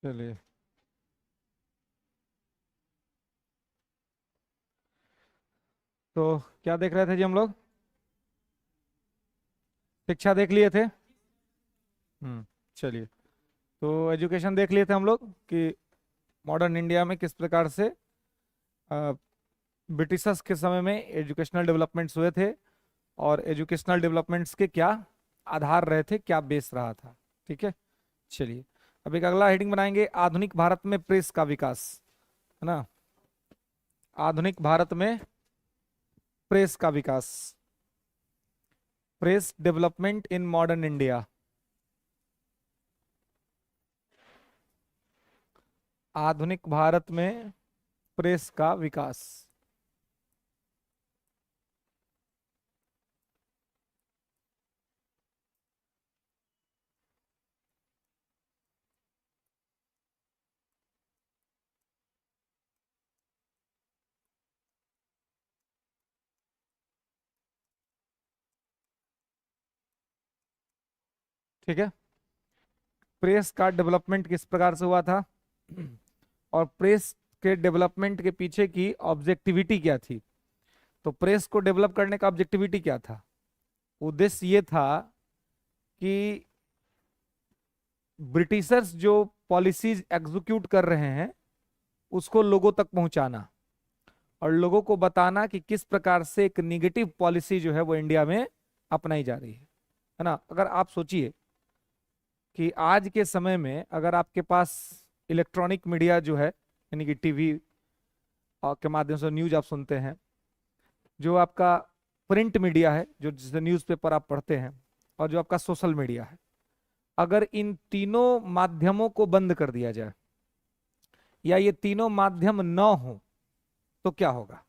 चलिए, तो क्या देख रहे थे जी हम लोग? शिक्षा देख लिए थे। चलिए, तो एजुकेशन देख लिए थे हम लोग कि मॉडर्न इंडिया में किस प्रकार से ब्रिटिशर्स के समय में एजुकेशनल डेवलपमेंट्स हुए थे, और एजुकेशनल डेवलपमेंट्स के क्या आधार रहे थे, क्या बेस रहा था। ठीक है, चलिए। अब एक अगला हेडिंग बनाएंगे, आधुनिक भारत में प्रेस का विकास। है ना, आधुनिक भारत में प्रेस का विकास, press development in modern India. आधुनिक भारत में प्रेस का विकास। ठीक है, प्रेस का डेवलपमेंट किस प्रकार से हुआ था, और प्रेस के डेवलपमेंट के पीछे की ऑब्जेक्टिविटी क्या थी। तो प्रेस को डेवलप करने का ऑब्जेक्टिविटी क्या था? उद्देश्य ये था कि ब्रिटिशर्स जो पॉलिसीज एग्जीक्यूट कर रहे हैं उसको लोगों तक पहुंचाना, और लोगों को बताना कि किस प्रकार से एक निगेटिव पॉलिसी जो है वो इंडिया में अपनाई जा रही है ना। अगर आप सोचिए कि आज के समय में अगर आपके पास इलेक्ट्रॉनिक मीडिया जो है, यानी कि टीवी के माध्यम से न्यूज आप सुनते हैं, जो आपका प्रिंट मीडिया है, जो जिसे न्यूज़पेपर आप पढ़ते हैं, और जो आपका सोशल मीडिया है, अगर इन तीनों माध्यमों को बंद कर दिया जाए या ये तीनों माध्यम न हो तो क्या होगा?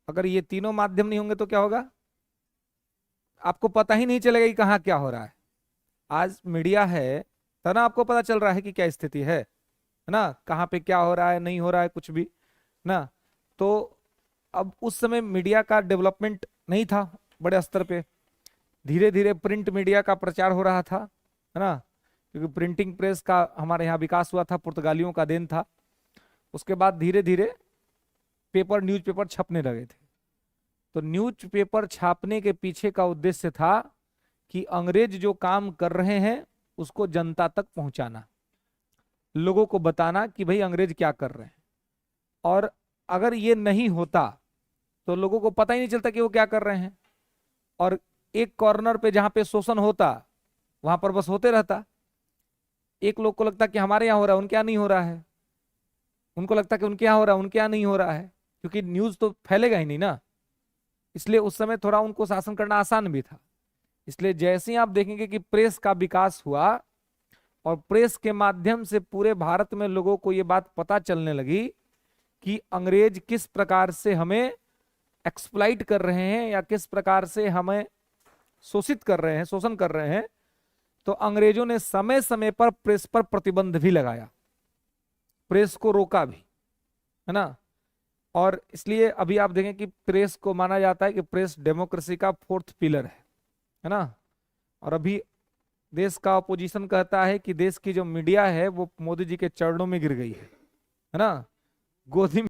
अगर ये तीनों माध्यम नहीं होंगे तो क्या होगा? आपको पता ही नहीं चलेगा कि कहाँ क्या हो रहा है। आज मीडिया है तो ना आपको पता चल रहा है कि क्या स्थिति है ना, कहाँ पे क्या हो रहा है, नहीं हो रहा है कुछ भी ना। तो अब उस समय मीडिया का डेवलपमेंट नहीं था बड़े स्तर पे। धीरे धीरे प्रिंट मीडिया का प्रचार हो रहा था, है ना, क्योंकि प्रिंटिंग प्रेस का हमारे यहाँ विकास हुआ था, पुर्तगालियों का देन था। उसके बाद धीरे धीरे पेपर, न्यूज़पेपर छपने लगे थे। तो न्यूज़पेपर छापने के पीछे का उद्देश्य था कि अंग्रेज जो काम कर रहे हैं उसको जनता तक पहुंचाना, लोगों को बताना कि भाई अंग्रेज क्या कर रहे हैं। और अगर ये नहीं होता तो लोगों को पता ही नहीं चलता कि वो क्या कर रहे हैं, और एक कॉर्नर पे जहां पे शोषण होता वहां पर बस होते रहता। एक लोग को लगता कि हमारे यहाँ हो रहा है, उनके यहाँ नहीं हो रहा है, उनको लगता कि उनके यहाँ हो रहा है, उनके यहाँ नहीं हो रहा है, क्योंकि न्यूज तो फैलेगा ही नहीं ना। इसलिए उस समय थोड़ा उनको शासन करना आसान भी था। इसलिए जैसे ही आप देखेंगे कि प्रेस का विकास हुआ और प्रेस के माध्यम से पूरे भारत में लोगों को ये बात पता चलने लगी कि अंग्रेज किस प्रकार से हमें एक्सप्लाइट कर रहे हैं या किस प्रकार से हमें शोषित कर रहे हैं, शोषण कर रहे हैं, तो अंग्रेजों ने समय समय पर प्रेस पर प्रतिबंध भी लगाया, प्रेस को रोका भी, है ना। और इसलिए अभी आप देखें कि प्रेस को माना जाता है कि प्रेस डेमोक्रेसी का फोर्थ पिलर है ना। और अभी देश का अपोजिशन कहता है कि देश की जो मीडिया है वो मोदी जी के चरणों में गिर गई है ना, गोदी